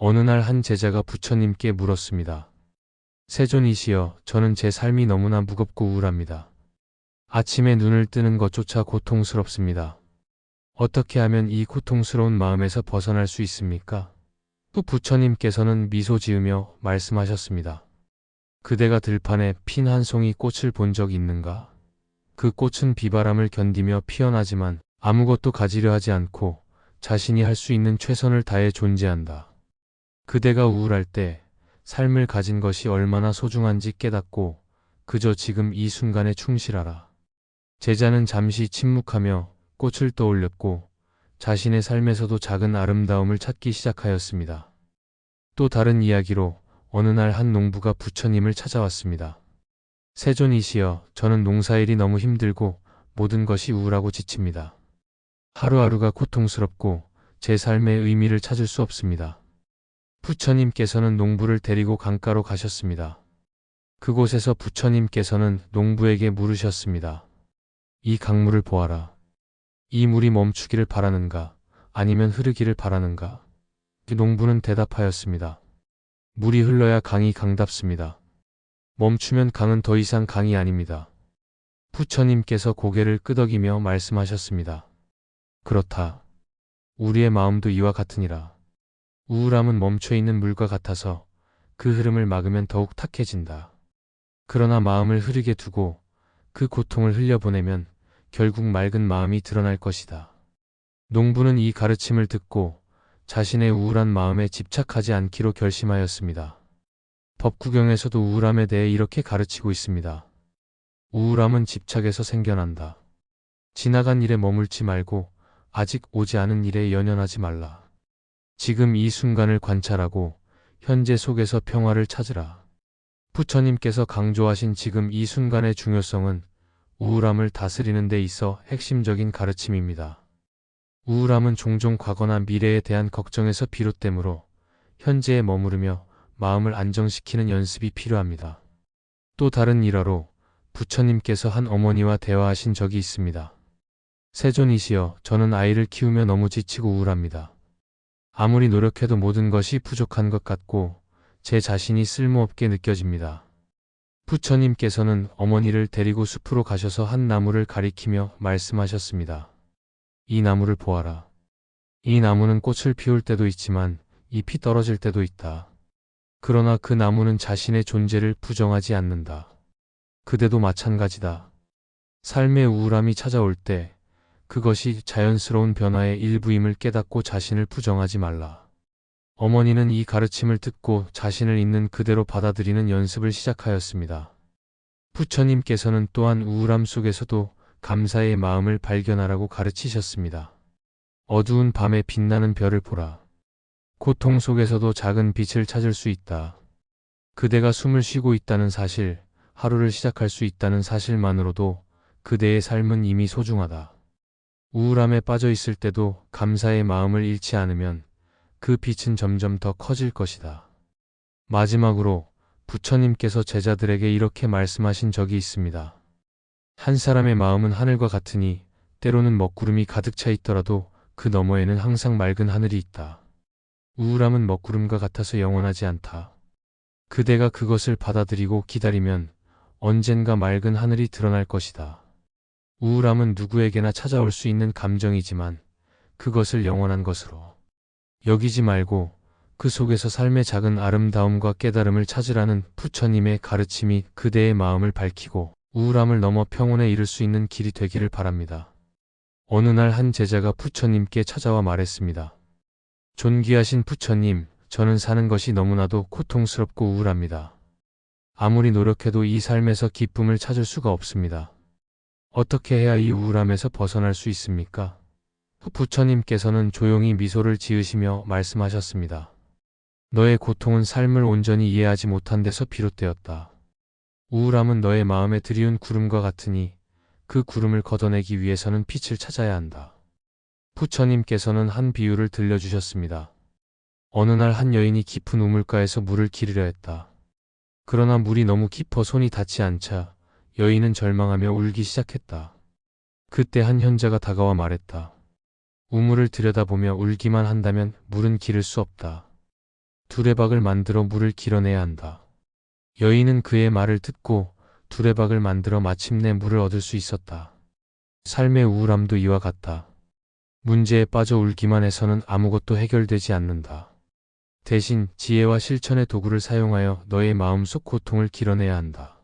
어느 날 한 제자가 부처님께 물었습니다. 세존이시여, 저는 제 삶이 너무나 무겁고 우울합니다. 아침에 눈을 뜨는 것조차 고통스럽습니다. 어떻게 하면 이 고통스러운 마음에서 벗어날 수 있습니까? 또 부처님께서는 미소 지으며 말씀하셨습니다. 그대가 들판에 핀 한 송이 꽃을 본 적 있는가? 그 꽃은 비바람을 견디며 피어나지만 아무것도 가지려 하지 않고 자신이 할 수 있는 최선을 다해 존재한다. 그대가 우울할 때 삶을 가진 것이 얼마나 소중한지 깨닫고 그저 지금 이 순간에 충실하라. 제자는 잠시 침묵하며 꽃을 떠올렸고 자신의 삶에서도 작은 아름다움을 찾기 시작하였습니다. 또 다른 이야기로 어느 날 한 농부가 부처님을 찾아왔습니다. 세존이시여, 저는 농사일이 너무 힘들고 모든 것이 우울하고 지칩니다. 하루하루가 고통스럽고 제 삶의 의미를 찾을 수 없습니다. 부처님께서는 농부를 데리고 강가로 가셨습니다. 그곳에서 부처님께서는 농부에게 물으셨습니다. 이 강물을 보아라. 이 물이 멈추기를 바라는가, 아니면 흐르기를 바라는가? 그 농부는 대답하였습니다. 물이 흘러야 강이 강답습니다. 멈추면 강은 더 이상 강이 아닙니다. 부처님께서 고개를 끄덕이며 말씀하셨습니다. 그렇다. 우리의 마음도 이와 같으니라. 우울함은 멈춰있는 물과 같아서 그 흐름을 막으면 더욱 탁해진다. 그러나 마음을 흐르게 두고 그 고통을 흘려보내면 결국 맑은 마음이 드러날 것이다. 농부는 이 가르침을 듣고 자신의 우울한 마음에 집착하지 않기로 결심하였습니다. 법구경에서도 우울함에 대해 이렇게 가르치고 있습니다. 우울함은 집착에서 생겨난다. 지나간 일에 머물지 말고 아직 오지 않은 일에 연연하지 말라. 지금 이 순간을 관찰하고 현재 속에서 평화를 찾으라. 부처님께서 강조하신 지금 이 순간의 중요성은 우울함을 다스리는 데 있어 핵심적인 가르침입니다. 우울함은 종종 과거나 미래에 대한 걱정에서 비롯되므로 현재에 머무르며 마음을 안정시키는 연습이 필요합니다. 또 다른 일화로 부처님께서 한 어머니와 대화하신 적이 있습니다. 세존이시여, 저는 아이를 키우며 너무 지치고 우울합니다. 아무리 노력해도 모든 것이 부족한 것 같고 제 자신이 쓸모없게 느껴집니다. 부처님께서는 어머니를 데리고 숲으로 가셔서 한 나무를 가리키며 말씀하셨습니다. 이 나무를 보아라. 이 나무는 꽃을 피울 때도 있지만 잎이 떨어질 때도 있다. 그러나 그 나무는 자신의 존재를 부정하지 않는다. 그대도 마찬가지다. 삶의 우울함이 찾아올 때 그것이 자연스러운 변화의 일부임을 깨닫고 자신을 부정하지 말라. 어머니는 이 가르침을 듣고 자신을 있는 그대로 받아들이는 연습을 시작하였습니다. 부처님께서는 또한 우울함 속에서도 감사의 마음을 발견하라고 가르치셨습니다. 어두운 밤에 빛나는 별을 보라. 고통 속에서도 작은 빛을 찾을 수 있다. 그대가 숨을 쉬고 있다는 사실, 하루를 시작할 수 있다는 사실만으로도 그대의 삶은 이미 소중하다. 우울함에 빠져 있을 때도 감사의 마음을 잃지 않으면 그 빛은 점점 더 커질 것이다. 마지막으로 부처님께서 제자들에게 이렇게 말씀하신 적이 있습니다. 한 사람의 마음은 하늘과 같으니 때로는 먹구름이 가득 차 있더라도 그 너머에는 항상 맑은 하늘이 있다. 우울함은 먹구름과 같아서 영원하지 않다. 그대가 그것을 받아들이고 기다리면 언젠가 맑은 하늘이 드러날 것이다. 우울함은 누구에게나 찾아올 수 있는 감정이지만 그것을 영원한 것으로 여기지 말고 그 속에서 삶의 작은 아름다움과 깨달음을 찾으라는 부처님의 가르침이 그대의 마음을 밝히고 우울함을 넘어 평온에 이를 수 있는 길이 되기를 바랍니다. 어느 날 한 제자가 부처님께 찾아와 말했습니다. 존귀하신 부처님, 저는 사는 것이 너무나도 고통스럽고 우울합니다. 아무리 노력해도 이 삶에서 기쁨을 찾을 수가 없습니다. 어떻게 해야 이 우울함에서 벗어날 수 있습니까? 부처님께서는 조용히 미소를 지으시며 말씀하셨습니다. 너의 고통은 삶을 온전히 이해하지 못한 데서 비롯되었다. 우울함은 너의 마음에 드리운 구름과 같으니 그 구름을 걷어내기 위해서는 빛을 찾아야 한다. 부처님께서는 한 비유를 들려주셨습니다. 어느 날 한 여인이 깊은 우물가에서 물을 기르려 했다. 그러나 물이 너무 깊어 손이 닿지 않자 여인은 절망하며 울기 시작했다. 그때 한 현자가 다가와 말했다. 우물을 들여다보며 울기만 한다면 물은 기를 수 없다. 두레박을 만들어 물을 길어내야 한다. 여인은 그의 말을 듣고 두레박을 만들어 마침내 물을 얻을 수 있었다. 삶의 우울함도 이와 같다. 문제에 빠져 울기만 해서는 아무것도 해결되지 않는다. 대신 지혜와 실천의 도구를 사용하여 너의 마음속 고통을 길어내야 한다.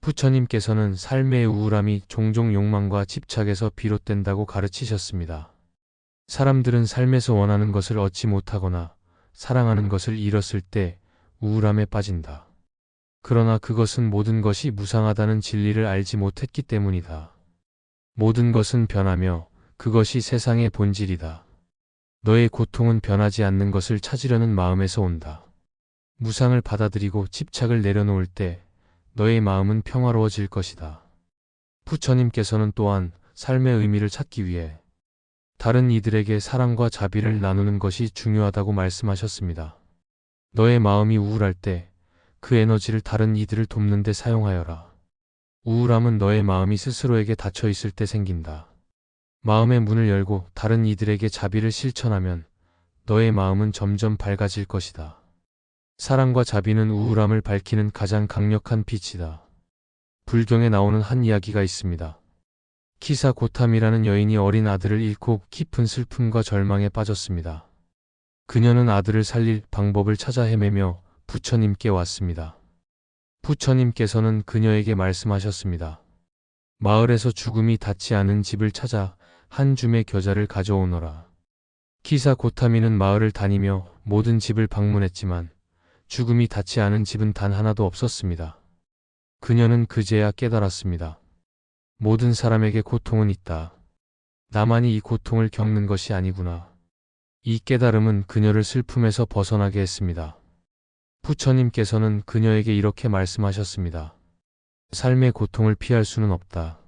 부처님께서는 삶의 우울함이 종종 욕망과 집착에서 비롯된다고 가르치셨습니다. 사람들은 삶에서 원하는 것을 얻지 못하거나 사랑하는 것을 잃었을 때 우울함에 빠진다. 그러나 그것은 모든 것이 무상하다는 진리를 알지 못했기 때문이다. 모든 것은 변하며 그것이 세상의 본질이다. 너의 고통은 변하지 않는 것을 찾으려는 마음에서 온다. 무상을 받아들이고 집착을 내려놓을 때 너의 마음은 평화로워질 것이다. 부처님께서는 또한 삶의 의미를 찾기 위해 다른 이들에게 사랑과 자비를 나누는 것이 중요하다고 말씀하셨습니다. 너의 마음이 우울할 때 그 에너지를 다른 이들을 돕는 데 사용하여라. 우울함은 너의 마음이 스스로에게 닫혀 있을 때 생긴다. 마음의 문을 열고 다른 이들에게 자비를 실천하면 너의 마음은 점점 밝아질 것이다. 사랑과 자비는 우울함을 밝히는 가장 강력한 빛이다. 불경에 나오는 한 이야기가 있습니다. 키사 고탐이라는 여인이 어린 아들을 잃고 깊은 슬픔과 절망에 빠졌습니다. 그녀는 아들을 살릴 방법을 찾아 헤매며 부처님께 왔습니다. 부처님께서는 그녀에게 말씀하셨습니다. 마을에서 죽음이 닿지 않은 집을 찾아 한 줌의 겨자를 가져오너라. 키사 고타미는 마을을 다니며 모든 집을 방문했지만 죽음이 닿지 않은 집은 단 하나도 없었습니다. 그녀는 그제야 깨달았습니다. 모든 사람에게 고통은 있다. 나만이 이 고통을 겪는 것이 아니구나. 이 깨달음은 그녀를 슬픔에서 벗어나게 했습니다. 부처님께서는 그녀에게 이렇게 말씀하셨습니다. 삶의 고통을 피할 수는 없다.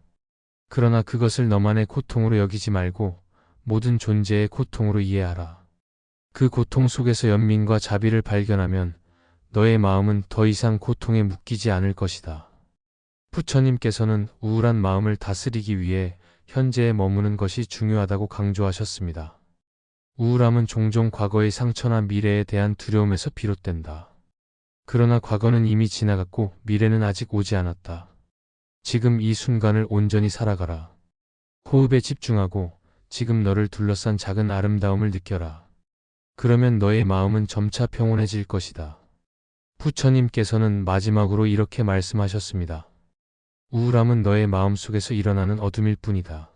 그러나 그것을 너만의 고통으로 여기지 말고 모든 존재의 고통으로 이해하라. 그 고통 속에서 연민과 자비를 발견하면 너의 마음은 더 이상 고통에 묶이지 않을 것이다. 부처님께서는 우울한 마음을 다스리기 위해 현재에 머무는 것이 중요하다고 강조하셨습니다. 우울함은 종종 과거의 상처나 미래에 대한 두려움에서 비롯된다. 그러나 과거는 이미 지나갔고 미래는 아직 오지 않았다. 지금 이 순간을 온전히 살아가라. 호흡에 집중하고 지금 너를 둘러싼 작은 아름다움을 느껴라. 그러면 너의 마음은 점차 평온해질 것이다. 부처님께서는 마지막으로 이렇게 말씀하셨습니다. 우울함은 너의 마음속에서 일어나는 어둠일 뿐이다.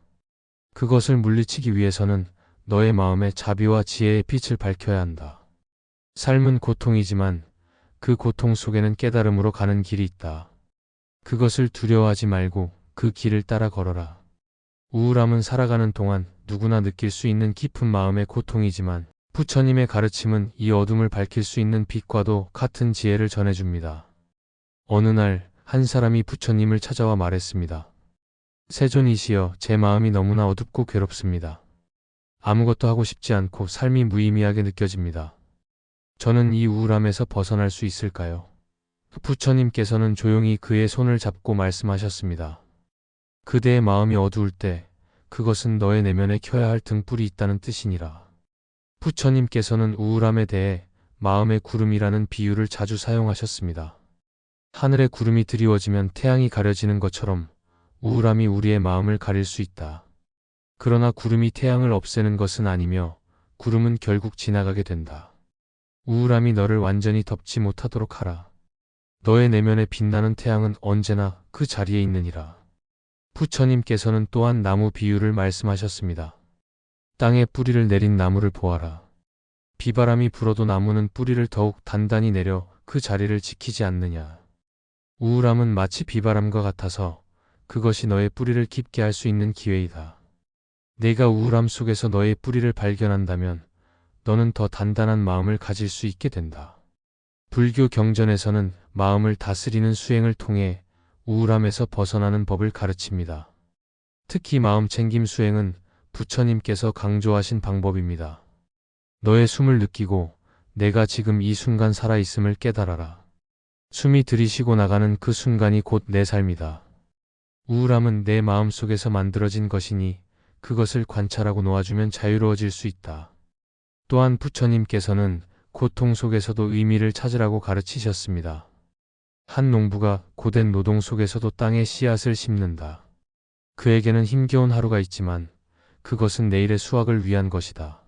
그것을 물리치기 위해서는 너의 마음에 자비와 지혜의 빛을 밝혀야 한다. 삶은 고통이지만 그 고통 속에는 깨달음으로 가는 길이 있다. 그것을 두려워하지 말고 그 길을 따라 걸어라. 우울함은 살아가는 동안 누구나 느낄 수 있는 깊은 마음의 고통이지만 부처님의 가르침은 이 어둠을 밝힐 수 있는 빛과도 같은 지혜를 전해줍니다. 어느 날 한 사람이 부처님을 찾아와 말했습니다. 세존이시여, 제 마음이 너무나 어둡고 괴롭습니다. 아무것도 하고 싶지 않고 삶이 무의미하게 느껴집니다. 저는 이 우울함에서 벗어날 수 있을까요? 부처님께서는 조용히 그의 손을 잡고 말씀하셨습니다. 그대의 마음이 어두울 때 그것은 너의 내면에 켜야 할 등불이 있다는 뜻이니라. 부처님께서는 우울함에 대해 마음의 구름이라는 비유를 자주 사용하셨습니다. 하늘에 구름이 드리워지면 태양이 가려지는 것처럼 우울함이 우리의 마음을 가릴 수 있다. 그러나 구름이 태양을 없애는 것은 아니며 구름은 결국 지나가게 된다. 우울함이 너를 완전히 덮지 못하도록 하라. 너의 내면에 빛나는 태양은 언제나 그 자리에 있느니라. 부처님께서는 또한 나무 비유를 말씀하셨습니다. 땅에 뿌리를 내린 나무를 보아라. 비바람이 불어도 나무는 뿌리를 더욱 단단히 내려 그 자리를 지키지 않느냐. 우울함은 마치 비바람과 같아서 그것이 너의 뿌리를 깊게 할 수 있는 기회이다. 내가 우울함 속에서 너의 뿌리를 발견한다면 너는 더 단단한 마음을 가질 수 있게 된다. 불교 경전에서는 마음을 다스리는 수행을 통해 우울함에서 벗어나는 법을 가르칩니다. 특히 마음 챙김 수행은 부처님께서 강조하신 방법입니다. 너의 숨을 느끼고 내가 지금 이 순간 살아있음을 깨달아라. 숨이 들이쉬고 나가는 그 순간이 곧 내 삶이다. 우울함은 내 마음 속에서 만들어진 것이니 그것을 관찰하고 놓아주면 자유로워질 수 있다. 또한 부처님께서는 고통 속에서도 의미를 찾으라고 가르치셨습니다. 한 농부가 고된 노동 속에서도 땅에 씨앗을 심는다. 그에게는 힘겨운 하루가 있지만 그것은 내일의 수확을 위한 것이다.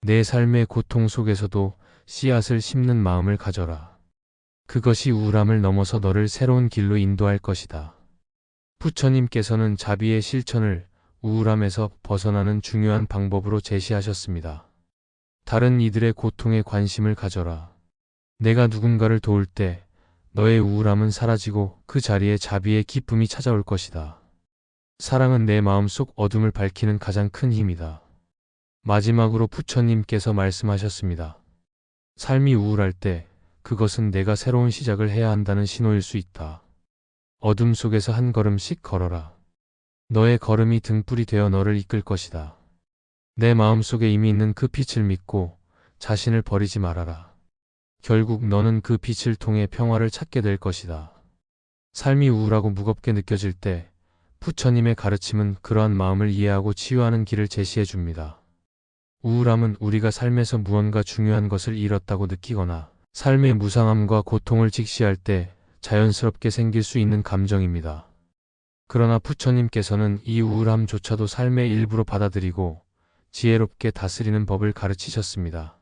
내 삶의 고통 속에서도 씨앗을 심는 마음을 가져라. 그것이 우울함을 넘어서 너를 새로운 길로 인도할 것이다. 부처님께서는 자비의 실천을 우울함에서 벗어나는 중요한 방법으로 제시하셨습니다. 다른 이들의 고통에 관심을 가져라. 내가 누군가를 도울 때 너의 우울함은 사라지고 그 자리에 자비의 기쁨이 찾아올 것이다. 사랑은 내 마음속 어둠을 밝히는 가장 큰 힘이다. 마지막으로 부처님께서 말씀하셨습니다. 삶이 우울할 때 그것은 내가 새로운 시작을 해야 한다는 신호일 수 있다. 어둠 속에서 한 걸음씩 걸어라. 너의 걸음이 등불이 되어 너를 이끌 것이다. 내 마음속에 이미 있는 그 빛을 믿고 자신을 버리지 말아라. 결국 너는 그 빛을 통해 평화를 찾게 될 것이다. 삶이 우울하고 무겁게 느껴질 때 부처님의 가르침은 그러한 마음을 이해하고 치유하는 길을 제시해 줍니다. 우울함은 우리가 삶에서 무언가 중요한 것을 잃었다고 느끼거나 삶의 무상함과 고통을 직시할 때 자연스럽게 생길 수 있는 감정입니다. 그러나 부처님께서는 이 우울함조차도 삶의 일부로 받아들이고 지혜롭게 다스리는 법을 가르치셨습니다.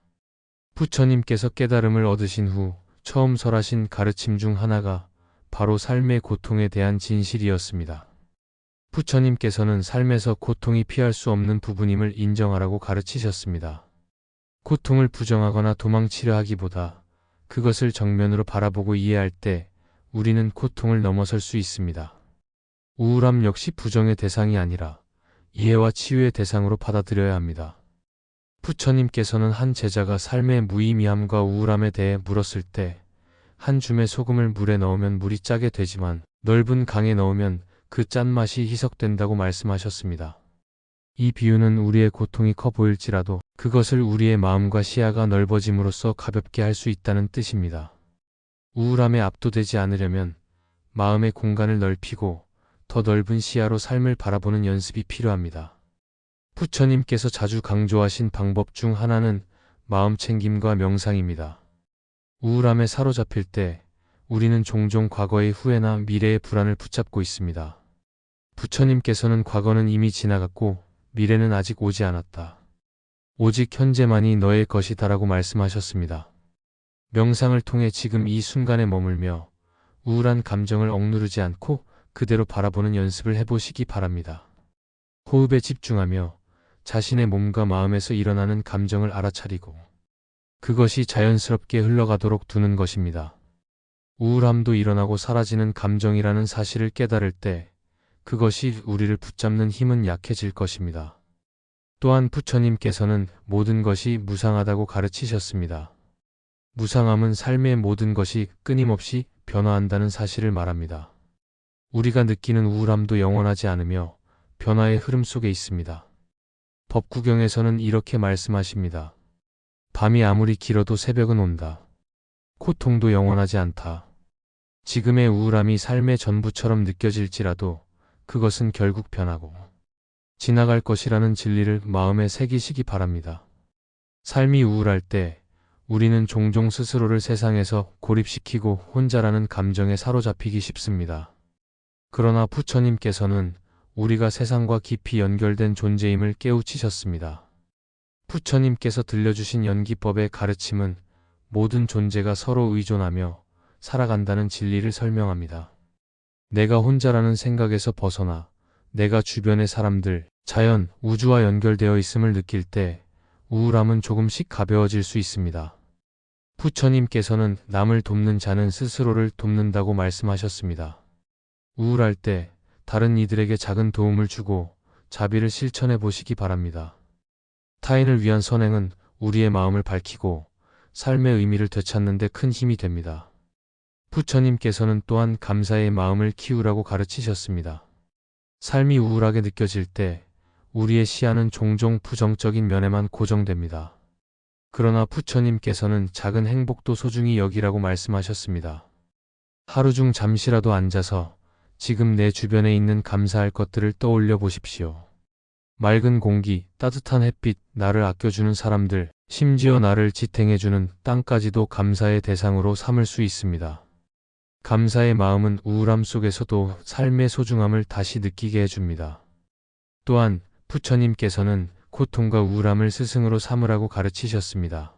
부처님께서 깨달음을 얻으신 후 처음 설하신 가르침 중 하나가 바로 삶의 고통에 대한 진실이었습니다. 부처님께서는 삶에서 고통이 피할 수 없는 부분임을 인정하라고 가르치셨습니다. 고통을 부정하거나 도망치려 하기보다 그것을 정면으로 바라보고 이해할 때 우리는 고통을 넘어설 수 있습니다. 우울함 역시 부정의 대상이 아니라 이해와 치유의 대상으로 받아들여야 합니다. 부처님께서는 한 제자가 삶의 무의미함과 우울함에 대해 물었을 때 한 줌의 소금을 물에 넣으면 물이 짜게 되지만 넓은 강에 넣으면 그 짠맛이 희석된다고 말씀하셨습니다. 이 비유는 우리의 고통이 커 보일지라도 그것을 우리의 마음과 시야가 넓어짐으로써 가볍게 할 수 있다는 뜻입니다. 우울함에 압도되지 않으려면 마음의 공간을 넓히고 더 넓은 시야로 삶을 바라보는 연습이 필요합니다. 부처님께서 자주 강조하신 방법 중 하나는 마음 챙김과 명상입니다. 우울함에 사로잡힐 때 우리는 종종 과거의 후회나 미래의 불안을 붙잡고 있습니다. 부처님께서는 과거는 이미 지나갔고 미래는 아직 오지 않았다. 오직 현재만이 너의 것이다라고 말씀하셨습니다. 명상을 통해 지금 이 순간에 머물며 우울한 감정을 억누르지 않고 그대로 바라보는 연습을 해보시기 바랍니다. 호흡에 집중하며 자신의 몸과 마음에서 일어나는 감정을 알아차리고 그것이 자연스럽게 흘러가도록 두는 것입니다. 우울함도 일어나고 사라지는 감정이라는 사실을 깨달을 때 그것이 우리를 붙잡는 힘은 약해질 것입니다. 또한 부처님께서는 모든 것이 무상하다고 가르치셨습니다. 무상함은 삶의 모든 것이 끊임없이 변화한다는 사실을 말합니다. 우리가 느끼는 우울함도 영원하지 않으며 변화의 흐름 속에 있습니다. 법구경에서는 이렇게 말씀하십니다. 밤이 아무리 길어도 새벽은 온다. 고통도 영원하지 않다. 지금의 우울함이 삶의 전부처럼 느껴질지라도 그것은 결국 변하고 지나갈 것이라는 진리를 마음에 새기시기 바랍니다. 삶이 우울할 때 우리는 종종 스스로를 세상에서 고립시키고 혼자라는 감정에 사로잡히기 쉽습니다. 그러나 부처님께서는 우리가 세상과 깊이 연결된 존재임을 깨우치셨습니다. 부처님께서 들려주신 연기법의 가르침은 모든 존재가 서로 의존하며 살아간다는 진리를 설명합니다. 내가 혼자라는 생각에서 벗어나 내가 주변의 사람들, 자연, 우주와 연결되어 있음을 느낄 때 우울함은 조금씩 가벼워질 수 있습니다. 부처님께서는 남을 돕는 자는 스스로를 돕는다고 말씀하셨습니다. 우울할 때 다른 이들에게 작은 도움을 주고 자비를 실천해 보시기 바랍니다. 타인을 위한 선행은 우리의 마음을 밝히고 삶의 의미를 되찾는 데 큰 힘이 됩니다. 부처님께서는 또한 감사의 마음을 키우라고 가르치셨습니다. 삶이 우울하게 느껴질 때 우리의 시야는 종종 부정적인 면에만 고정됩니다. 그러나 부처님께서는 작은 행복도 소중히 여기라고 말씀하셨습니다. 하루 중 잠시라도 앉아서 지금 내 주변에 있는 감사할 것들을 떠올려 보십시오. 맑은 공기, 따뜻한 햇빛, 나를 아껴주는 사람들, 심지어 나를 지탱해주는 땅까지도 감사의 대상으로 삼을 수 있습니다. 감사의 마음은 우울함 속에서도 삶의 소중함을 다시 느끼게 해줍니다. 또한 부처님께서는 고통과 우울함을 스승으로 삼으라고 가르치셨습니다.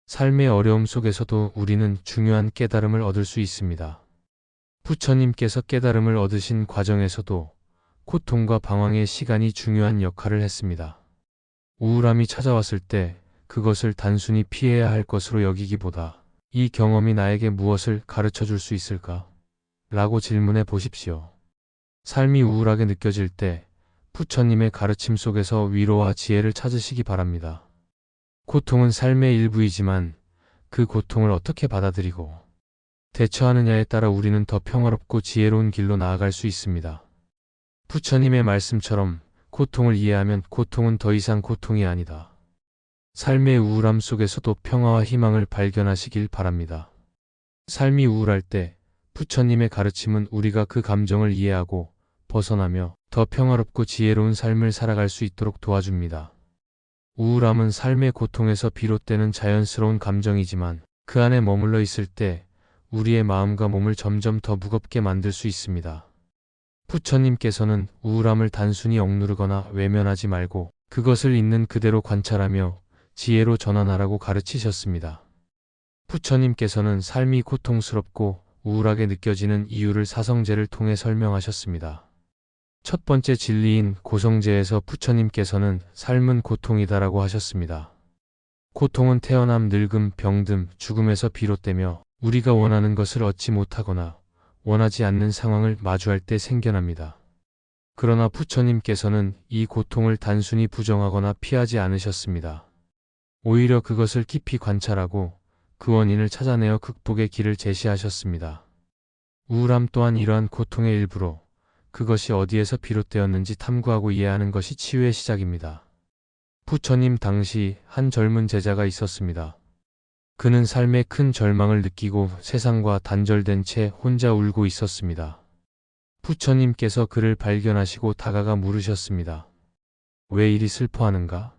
삶의 어려움 속에서도 우리는 중요한 깨달음을 얻을 수 있습니다. 부처님께서 깨달음을 얻으신 과정에서도 고통과 방황의 시간이 중요한 역할을 했습니다. 우울함이 찾아왔을 때 그것을 단순히 피해야 할 것으로 여기기보다 이 경험이 나에게 무엇을 가르쳐 줄 수 있을까? 라고 질문해 보십시오. 삶이 우울하게 느껴질 때 부처님의 가르침 속에서 위로와 지혜를 찾으시기 바랍니다. 고통은 삶의 일부이지만 그 고통을 어떻게 받아들이고 대처하느냐에 따라 우리는 더 평화롭고 지혜로운 길로 나아갈 수 있습니다. 부처님의 말씀처럼 고통을 이해하면 고통은 더 이상 고통이 아니다. 삶의 우울함 속에서도 평화와 희망을 발견하시길 바랍니다. 삶이 우울할 때 부처님의 가르침은 우리가 그 감정을 이해하고 벗어나며 더 평화롭고 지혜로운 삶을 살아갈 수 있도록 도와줍니다. 우울함은 삶의 고통에서 비롯되는 자연스러운 감정이지만 그 안에 머물러 있을 때 우리의 마음과 몸을 점점 더 무겁게 만들 수 있습니다. 부처님께서는 우울함을 단순히 억누르거나 외면하지 말고 그것을 있는 그대로 관찰하며 지혜로 전환하라고 가르치셨습니다. 부처님께서는 삶이 고통스럽고 우울하게 느껴지는 이유를 사성제를 통해 설명하셨습니다. 첫 번째 진리인 고성제에서 부처님께서는 삶은 고통이다라고 하셨습니다. 고통은 태어남, 늙음, 병듦, 죽음에서 비롯되며 우리가 원하는 것을 얻지 못하거나 원하지 않는 상황을 마주할 때 생겨납니다. 그러나 부처님께서는 이 고통을 단순히 부정하거나 피하지 않으셨습니다. 오히려 그것을 깊이 관찰하고 그 원인을 찾아내어 극복의 길을 제시하셨습니다. 우울함 또한 이러한 고통의 일부로 그것이 어디에서 비롯되었는지 탐구하고 이해하는 것이 치유의 시작입니다. 부처님 당시 한 젊은 제자가 있었습니다. 그는 삶의 큰 절망을 느끼고 세상과 단절된 채 혼자 울고 있었습니다. 부처님께서 그를 발견하시고 다가가 물으셨습니다. 왜 이리 슬퍼하는가?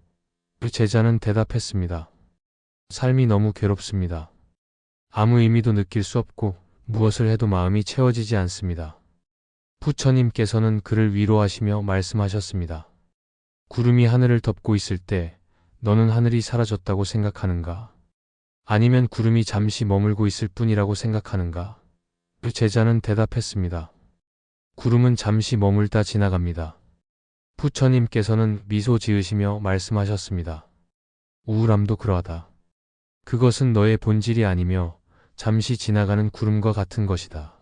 그 제자는 대답했습니다. 삶이 너무 괴롭습니다. 아무 의미도 느낄 수 없고 무엇을 해도 마음이 채워지지 않습니다. 부처님께서는 그를 위로하시며 말씀하셨습니다. 구름이 하늘을 덮고 있을 때 너는 하늘이 사라졌다고 생각하는가? 아니면 구름이 잠시 머물고 있을 뿐이라고 생각하는가? 그 제자는 대답했습니다. 구름은 잠시 머물다 지나갑니다. 부처님께서는 미소 지으시며 말씀하셨습니다. 우울함도 그러하다. 그것은 너의 본질이 아니며 잠시 지나가는 구름과 같은 것이다.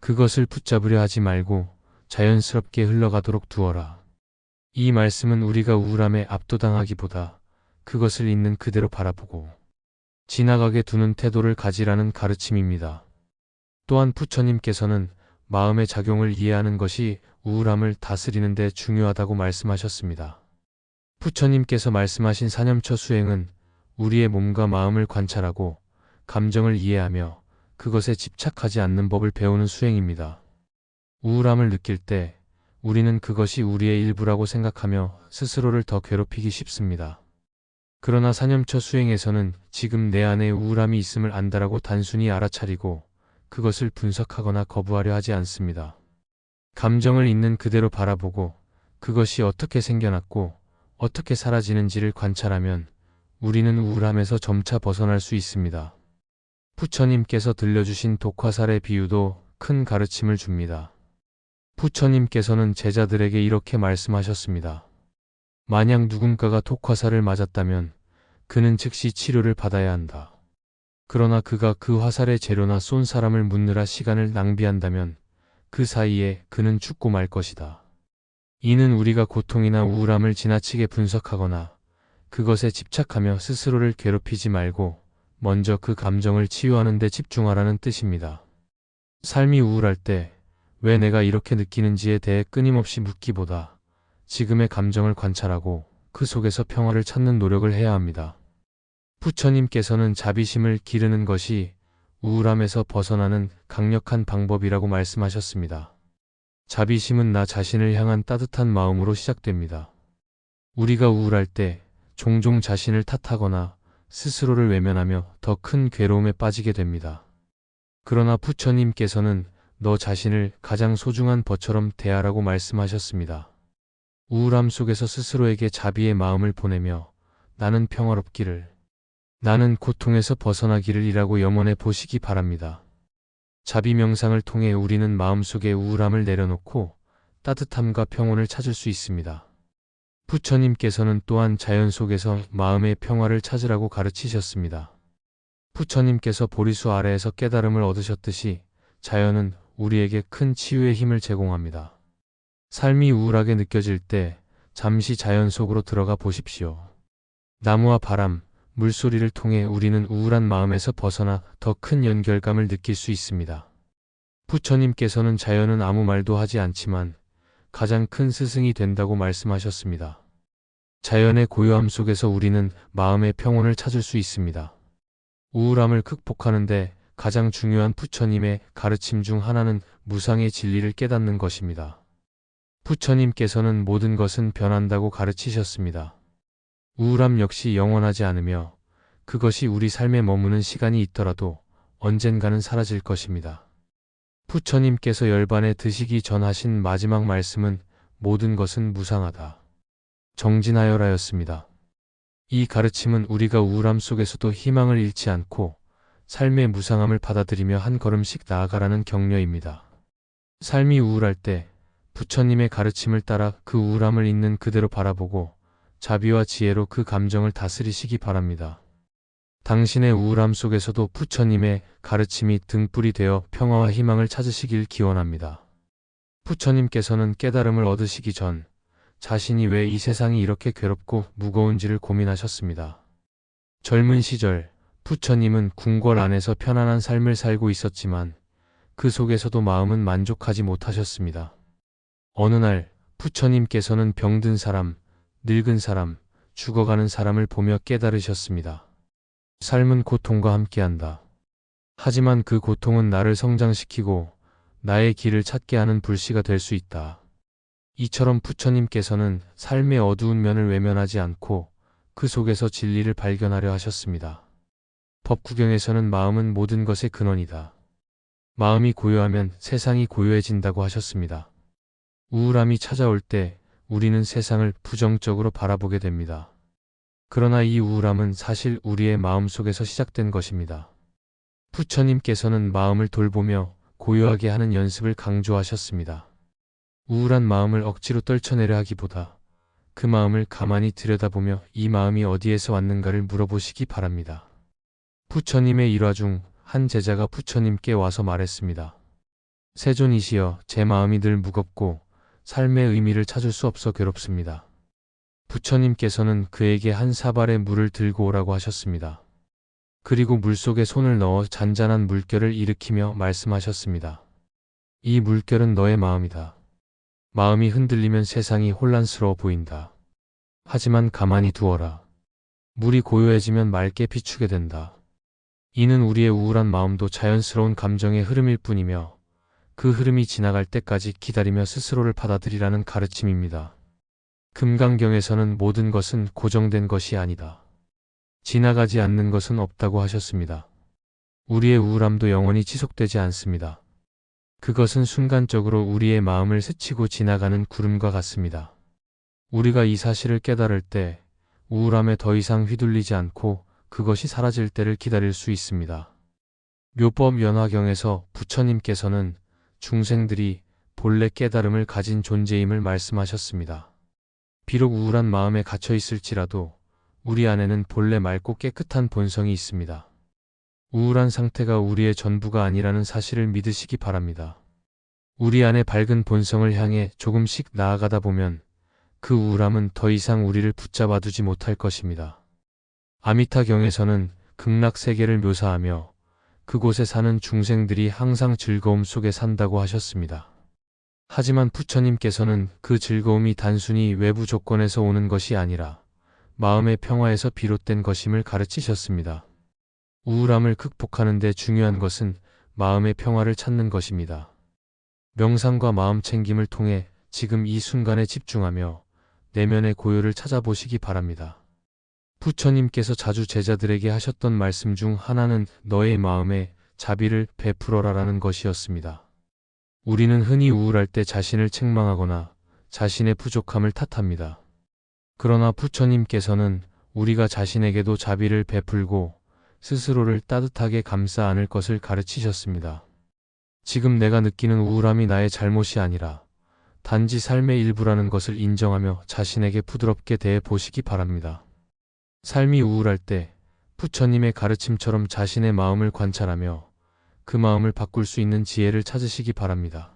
그것을 붙잡으려 하지 말고 자연스럽게 흘러가도록 두어라. 이 말씀은 우리가 우울함에 압도당하기보다 그것을 있는 그대로 바라보고 지나가게 두는 태도를 가지라는 가르침입니다. 또한 부처님께서는 마음의 작용을 이해하는 것이 우울함을 다스리는 데 중요하다고 말씀하셨습니다. 부처님께서 말씀하신 사념처 수행은 우리의 몸과 마음을 관찰하고 감정을 이해하며 그것에 집착하지 않는 법을 배우는 수행입니다. 우울함을 느낄 때 우리는 그것이 우리의 일부라고 생각하며 스스로를 더 괴롭히기 쉽습니다. 그러나 사념처 수행에서는 지금 내 안에 우울함이 있음을 안다라고 단순히 알아차리고 그것을 분석하거나 거부하려 하지 않습니다. 감정을 있는 그대로 바라보고 그것이 어떻게 생겨났고 어떻게 사라지는지를 관찰하면 우리는 우울함에서 점차 벗어날 수 있습니다. 부처님께서 들려주신 독화살의 비유도 큰 가르침을 줍니다. 부처님께서는 제자들에게 이렇게 말씀하셨습니다. 만약 누군가가 독화살을 맞았다면 그는 즉시 치료를 받아야 한다. 그러나 그가 그 화살의 재료나 쏜 사람을 묻느라 시간을 낭비한다면 그 사이에 그는 죽고 말 것이다. 이는 우리가 고통이나 우울함을 지나치게 분석하거나 그것에 집착하며 스스로를 괴롭히지 말고 먼저 그 감정을 치유하는 데 집중하라는 뜻입니다. 삶이 우울할 때 왜 내가 이렇게 느끼는지에 대해 끊임없이 묻기보다 지금의 감정을 관찰하고 그 속에서 평화를 찾는 노력을 해야 합니다. 부처님께서는 자비심을 기르는 것이 우울함에서 벗어나는 강력한 방법이라고 말씀하셨습니다. 자비심은 나 자신을 향한 따뜻한 마음으로 시작됩니다. 우리가 우울할 때 종종 자신을 탓하거나 스스로를 외면하며 더 큰 괴로움에 빠지게 됩니다. 그러나 부처님께서는 너 자신을 가장 소중한 벗처럼 대하라고 말씀하셨습니다. 우울함 속에서 스스로에게 자비의 마음을 보내며 나는 평화롭기를, 나는 고통에서 벗어나기를 이라고 염원해 보시기 바랍니다. 자비 명상을 통해 우리는 마음속의 우울함을 내려놓고 따뜻함과 평온을 찾을 수 있습니다. 부처님께서는 또한 자연 속에서 마음의 평화를 찾으라고 가르치셨습니다. 부처님께서 보리수 아래에서 깨달음을 얻으셨듯이 자연은 우리에게 큰 치유의 힘을 제공합니다. 삶이 우울하게 느껴질 때 잠시 자연 속으로 들어가 보십시오. 나무와 바람, 물소리를 통해 우리는 우울한 마음에서 벗어나 더 큰 연결감을 느낄 수 있습니다. 부처님께서는 자연은 아무 말도 하지 않지만 가장 큰 스승이 된다고 말씀하셨습니다. 자연의 고요함 속에서 우리는 마음의 평온을 찾을 수 있습니다. 우울함을 극복하는데 가장 중요한 부처님의 가르침 중 하나는 무상의 진리를 깨닫는 것입니다. 부처님께서는 모든 것은 변한다고 가르치셨습니다. 우울함 역시 영원하지 않으며 그것이 우리 삶에 머무는 시간이 있더라도 언젠가는 사라질 것입니다. 부처님께서 열반에 드시기 전 하신 마지막 말씀은 모든 것은 무상하다, 정진하여라였습니다. 이 가르침은 우리가 우울함 속에서도 희망을 잃지 않고 삶의 무상함을 받아들이며 한 걸음씩 나아가라는 격려입니다. 삶이 우울할 때 부처님의 가르침을 따라 그 우울함을 있는 그대로 바라보고 자비와 지혜로 그 감정을 다스리시기 바랍니다. 당신의 우울함 속에서도 부처님의 가르침이 등불이 되어 평화와 희망을 찾으시길 기원합니다. 부처님께서는 깨달음을 얻으시기 전 자신이 왜 이 세상이 이렇게 괴롭고 무거운지를 고민하셨습니다. 젊은 시절 부처님은 궁궐 안에서 편안한 삶을 살고 있었지만 그 속에서도 마음은 만족하지 못하셨습니다. 어느 날 부처님께서는 병든 사람, 늙은 사람, 죽어가는 사람을 보며 깨달으셨습니다. 삶은 고통과 함께한다. 하지만 그 고통은 나를 성장시키고 나의 길을 찾게 하는 불씨가 될 수 있다. 이처럼 부처님께서는 삶의 어두운 면을 외면하지 않고 그 속에서 진리를 발견하려 하셨습니다. 법구경에서는 마음은 모든 것의 근원이다. 마음이 고요하면 세상이 고요해진다고 하셨습니다. 우울함이 찾아올 때 우리는 세상을 부정적으로 바라보게 됩니다. 그러나 이 우울함은 사실 우리의 마음 속에서 시작된 것입니다. 부처님께서는 마음을 돌보며 고요하게 하는 연습을 강조하셨습니다. 우울한 마음을 억지로 떨쳐내려 하기보다 그 마음을 가만히 들여다보며 이 마음이 어디에서 왔는가를 물어보시기 바랍니다. 부처님의 일화 중 한 제자가 부처님께 와서 말했습니다. 세존이시여, 제 마음이 늘 무겁고 삶의 의미를 찾을 수 없어 괴롭습니다. 부처님께서는 그에게 한 사발의 물을 들고 오라고 하셨습니다. 그리고 물속에 손을 넣어 잔잔한 물결을 일으키며 말씀하셨습니다. 이 물결은 너의 마음이다. 마음이 흔들리면 세상이 혼란스러워 보인다. 하지만 가만히 두어라. 물이 고요해지면 맑게 비추게 된다. 이는 우리의 우울한 마음도 자연스러운 감정의 흐름일 뿐이며 그 흐름이 지나갈 때까지 기다리며 스스로를 받아들이라는 가르침입니다. 금강경에서는 모든 것은 고정된 것이 아니다. 지나가지 않는 것은 없다고 하셨습니다. 우리의 우울함도 영원히 지속되지 않습니다. 그것은 순간적으로 우리의 마음을 스치고 지나가는 구름과 같습니다. 우리가 이 사실을 깨달을 때 우울함에 더 이상 휘둘리지 않고 그것이 사라질 때를 기다릴 수 있습니다. 묘법연화경에서 부처님께서는 중생들이 본래 깨달음을 가진 존재임을 말씀하셨습니다. 비록 우울한 마음에 갇혀 있을지라도 우리 안에는 본래 맑고 깨끗한 본성이 있습니다. 우울한 상태가 우리의 전부가 아니라는 사실을 믿으시기 바랍니다. 우리 안의 밝은 본성을 향해 조금씩 나아가다 보면 그 우울함은 더 이상 우리를 붙잡아 두지 못할 것입니다. 아미타경에서는 극락세계를 묘사하며 그곳에 사는 중생들이 항상 즐거움 속에 산다고 하셨습니다. 하지만 부처님께서는 그 즐거움이 단순히 외부 조건에서 오는 것이 아니라 마음의 평화에서 비롯된 것임을 가르치셨습니다. 우울함을 극복하는 데 중요한 것은 마음의 평화를 찾는 것입니다. 명상과 마음 챙김을 통해 지금 이 순간에 집중하며 내면의 고요를 찾아보시기 바랍니다. 부처님께서 자주 제자들에게 하셨던 말씀 중 하나는 너의 마음에 자비를 베풀어라라는 것이었습니다. 우리는 흔히 우울할 때 자신을 책망하거나 자신의 부족함을 탓합니다. 그러나 부처님께서는 우리가 자신에게도 자비를 베풀고 스스로를 따뜻하게 감싸 안을 것을 가르치셨습니다. 지금 내가 느끼는 우울함이 나의 잘못이 아니라 단지 삶의 일부라는 것을 인정하며 자신에게 부드럽게 대해 보시기 바랍니다. 삶이 우울할 때 부처님의 가르침처럼 자신의 마음을 관찰하며 그 마음을 바꿀 수 있는 지혜를 찾으시기 바랍니다.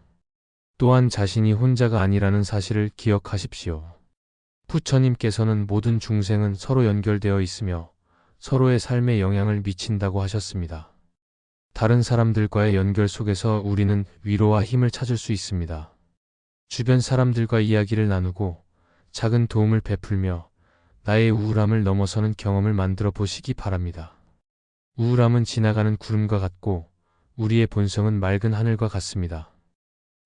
또한 자신이 혼자가 아니라는 사실을 기억하십시오. 부처님께서는 모든 중생은 서로 연결되어 있으며 서로의 삶에 영향을 미친다고 하셨습니다. 다른 사람들과의 연결 속에서 우리는 위로와 힘을 찾을 수 있습니다. 주변 사람들과 이야기를 나누고 작은 도움을 베풀며 나의 우울함을 넘어서는 경험을 만들어 보시기 바랍니다. 우울함은 지나가는 구름과 같고 우리의 본성은 맑은 하늘과 같습니다.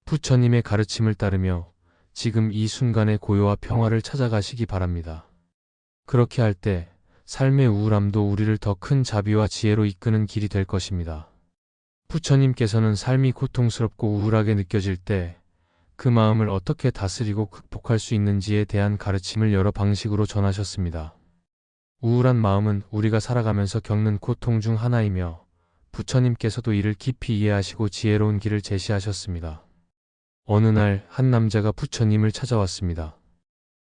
부처님의 가르침을 따르며 지금 이 순간의 고요와 평화를 찾아가시기 바랍니다. 그렇게 할 때 삶의 우울함도 우리를 더 큰 자비와 지혜로 이끄는 길이 될 것입니다. 부처님께서는 삶이 고통스럽고 우울하게 느껴질 때 그 마음을 어떻게 다스리고 극복할 수 있는지에 대한 가르침을 여러 방식으로 전하셨습니다. 우울한 마음은 우리가 살아가면서 겪는 고통 중 하나이며 부처님께서도 이를 깊이 이해하시고 지혜로운 길을 제시하셨습니다. 어느 날 한 남자가 부처님을 찾아왔습니다.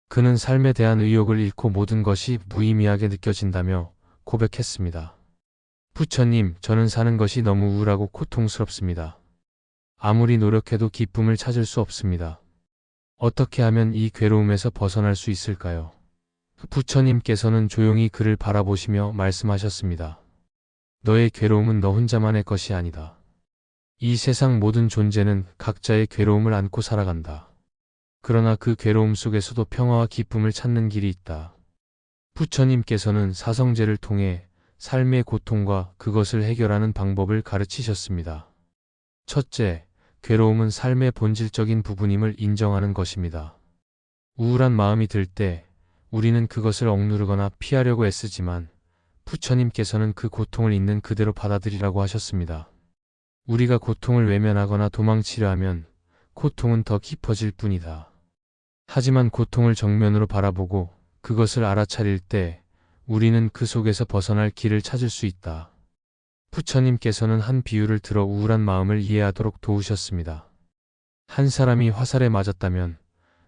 그는 삶에 대한 의욕을 잃고 모든 것이 무의미하게 느껴진다며 고백했습니다. 부처님, 저는 사는 것이 너무 우울하고 고통스럽습니다. 아무리 노력해도 기쁨을 찾을 수 없습니다. 어떻게 하면 이 괴로움에서 벗어날 수 있을까요? 부처님께서는 조용히 그를 바라보시며 말씀하셨습니다. 너의 괴로움은 너 혼자만의 것이 아니다. 이 세상 모든 존재는 각자의 괴로움을 안고 살아간다. 그러나 그 괴로움 속에서도 평화와 기쁨을 찾는 길이 있다. 부처님께서는 사성제를 통해 삶의 고통과 그것을 해결하는 방법을 가르치셨습니다. 첫째, 괴로움은 삶의 본질적인 부분임을 인정하는 것입니다. 우울한 마음이 들 때 우리는 그것을 억누르거나 피하려고 애쓰지만 부처님께서는 그 고통을 있는 그대로 받아들이라고 하셨습니다. 우리가 고통을 외면하거나 도망치려 하면 고통은 더 깊어질 뿐이다. 하지만 고통을 정면으로 바라보고 그것을 알아차릴 때 우리는 그 속에서 벗어날 길을 찾을 수 있다. 부처님께서는 한 비유를 들어 우울한 마음을 이해하도록 도우셨습니다. 한 사람이 화살에 맞았다면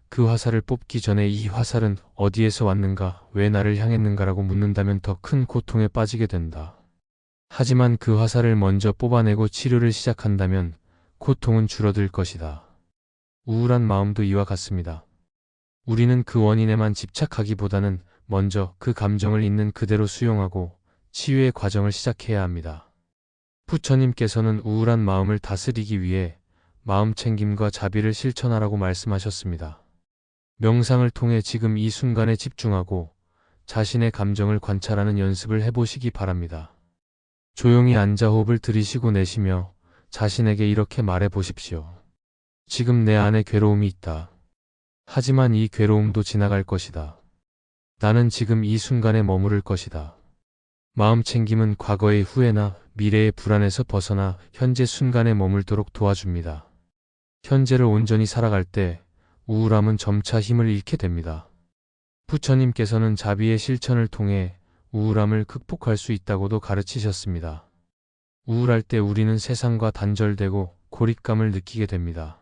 그 화살을 뽑기 전에 이 화살은 어디에서 왔는가, 왜 나를 향했는가라고 묻는다면 더 큰 고통에 빠지게 된다. 하지만 그 화살을 먼저 뽑아내고 치료를 시작한다면 고통은 줄어들 것이다. 우울한 마음도 이와 같습니다. 우리는 그 원인에만 집착하기보다는 먼저 그 감정을 있는 그대로 수용하고 치유의 과정을 시작해야 합니다. 부처님께서는 우울한 마음을 다스리기 위해 마음 챙김과 자비를 실천하라고 말씀하셨습니다. 명상을 통해 지금 이 순간에 집중하고 자신의 감정을 관찰하는 연습을 해보시기 바랍니다. 조용히 앉아 호흡을 들이쉬고 내쉬며 자신에게 이렇게 말해 보십시오. 지금 내 안에 괴로움이 있다. 하지만 이 괴로움도 지나갈 것이다. 나는 지금 이 순간에 머무를 것이다. 마음 챙김은 과거의 후회나 미래의 불안에서 벗어나 현재 순간에 머물도록 도와줍니다. 현재를 온전히 살아갈 때 우울함은 점차 힘을 잃게 됩니다. 부처님께서는 자비의 실천을 통해 우울함을 극복할 수 있다고도 가르치셨습니다. 우울할 때 우리는 세상과 단절되고 고립감을 느끼게 됩니다.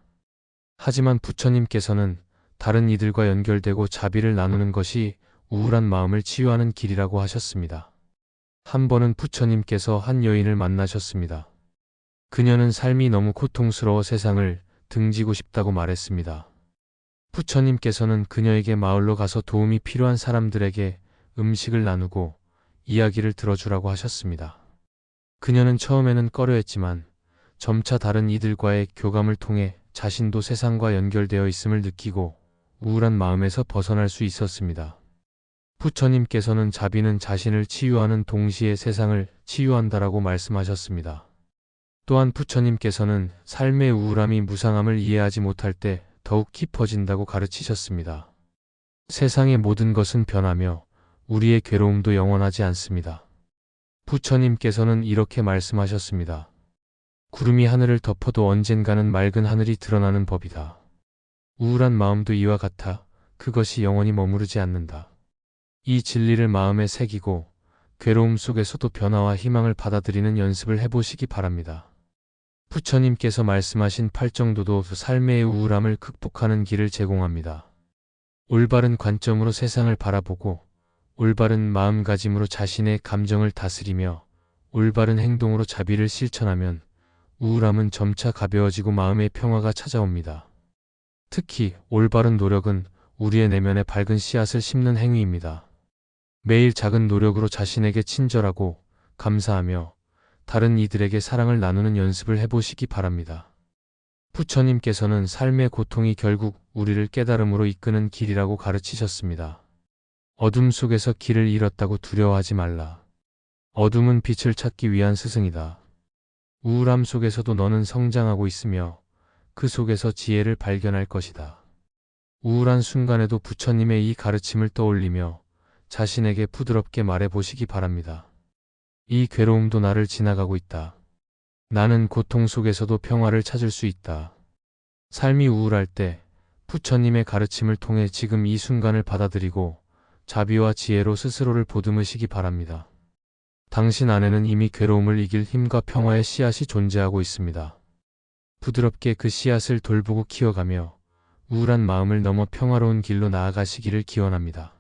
하지만 부처님께서는 다른 이들과 연결되고 자비를 나누는 것이 우울한 마음을 치유하는 길이라고 하셨습니다. 한 번은 부처님께서 한 여인을 만나셨습니다. 그녀는 삶이 너무 고통스러워 세상을 등지고 싶다고 말했습니다. 부처님께서는 그녀에게 마을로 가서 도움이 필요한 사람들에게 음식을 나누고 이야기를 들어주라고 하셨습니다. 그녀는 처음에는 꺼려했지만 점차 다른 이들과의 교감을 통해 자신도 세상과 연결되어 있음을 느끼고 우울한 마음에서 벗어날 수 있었습니다. 부처님께서는 자비는 자신을 치유하는 동시에 세상을 치유한다라고 말씀하셨습니다. 또한 부처님께서는 삶의 우울함이 무상함을 이해하지 못할 때 더욱 깊어진다고 가르치셨습니다. 세상의 모든 것은 변하며 우리의 괴로움도 영원하지 않습니다. 부처님께서는 이렇게 말씀하셨습니다. 구름이 하늘을 덮어도 언젠가는 맑은 하늘이 드러나는 법이다. 우울한 마음도 이와 같아 그것이 영원히 머무르지 않는다. 이 진리를 마음에 새기고 괴로움 속에서도 변화와 희망을 받아들이는 연습을 해보시기 바랍니다. 부처님께서 말씀하신 팔정도도 삶의 우울함을 극복하는 길을 제공합니다. 올바른 관점으로 세상을 바라보고 올바른 마음가짐으로 자신의 감정을 다스리며 올바른 행동으로 자비를 실천하면 우울함은 점차 가벼워지고 마음의 평화가 찾아옵니다. 특히 올바른 노력은 우리의 내면에 밝은 씨앗을 심는 행위입니다. 매일 작은 노력으로 자신에게 친절하고 감사하며 다른 이들에게 사랑을 나누는 연습을 해보시기 바랍니다. 부처님께서는 삶의 고통이 결국 우리를 깨달음으로 이끄는 길이라고 가르치셨습니다. 어둠 속에서 길을 잃었다고 두려워하지 말라. 어둠은 빛을 찾기 위한 스승이다. 우울함 속에서도 너는 성장하고 있으며 그 속에서 지혜를 발견할 것이다. 우울한 순간에도 부처님의 이 가르침을 떠올리며 자신에게 부드럽게 말해보시기 바랍니다. 이 괴로움도 나를 지나가고 있다. 나는 고통 속에서도 평화를 찾을 수 있다. 삶이 우울할 때 부처님의 가르침을 통해 지금 이 순간을 받아들이고 자비와 지혜로 스스로를 보듬으시기 바랍니다. 당신 안에는 이미 괴로움을 이길 힘과 평화의 씨앗이 존재하고 있습니다. 부드럽게 그 씨앗을 돌보고 키워가며 우울한 마음을 넘어 평화로운 길로 나아가시기를 기원합니다.